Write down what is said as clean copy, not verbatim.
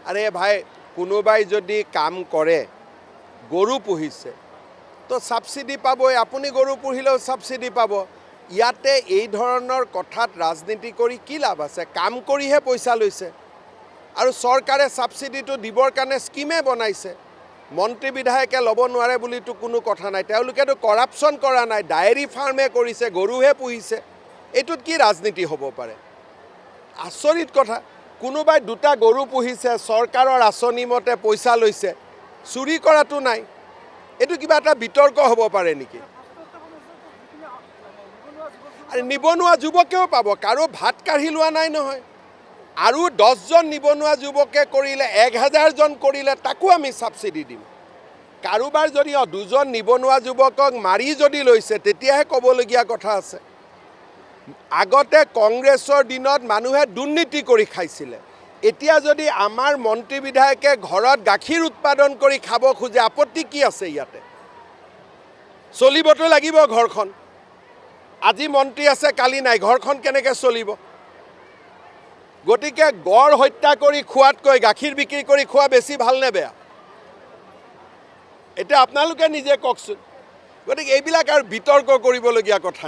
আৰে ভাই কোনোবাই যদি কাম কৰে গৰু পুহিছে তো সাবসিডি পাবই আপুনি গৰু পুহিলেও সাবসিডি পাব ইয়াতে এই ধৰণৰ কথাত ৰাজনীতি কৰি কি লাভ আছে কাম কৰিহে পইচা লৈছে আৰু চৰকাৰে সাবসিডিটো দিবৰ কাৰণে স্কিমে বনাইছে মন্ত্ৰী বিধায়কে ল'ব নোৱাৰে বুলিতো কোনো কথা নাই তেওঁলোকেতো কৰাপচন কৰা নাই ডায়েৰী ফাৰ্মে কৰিছে গৰুহে পুহিছে এইটোত কি ৰাজনীতি হ'ব পাৰে আচৰিত কথা কোনোবাই দুটা গৰু পুহিছে চৰকাৰৰ আঁচনি মতে পইচা লৈছে চুৰি কৰাটো নাই এইটো কিবা এটা বিতৰ্ক হ'ব পাৰে নেকি আৰু নিবনুৱা যুৱকেও পাব কাৰো ভাত কাঢ়ি লোৱা নাই নহয় আৰু 10 জন নিবনুৱা যুৱকে কৰিলে 1000 জন কৰিলে তাকো আমি সাবসিডি দিম কাৰোবাৰ যদি 2 জন নিবনুৱা যুৱকক মাৰি যদি লৈছে তেতিয়াহে ক'বলগীয়া কথা আছে আগতে কংগ্ৰেছৰ দিনত মানুহে দুৰ্নীতি কৰি খাইছিলে এতিয়া যদি আমাৰ মন্ত্ৰী বিধায়কে ঘৰত গাখীৰ উৎপাদন কৰি খাব খোজে আপত্তি কি আছে ইয়াতে চলিবতো লাগিব ঘৰখন আজি মন্ত্ৰী আছে কালি নাই ঘৰখন কেনেকৈ চলিব গতিকে গড় হত্যা কৰি খোৱাতকৈ গাখীৰ বিক্ৰী কৰি খোৱা বেছি ভাল নে বেয়া এটা আপোনালোকে নিজে কওকচোন গতিকে এইবিলাক আৰু বিতৰ্ক কৰিবলগীয়া কথা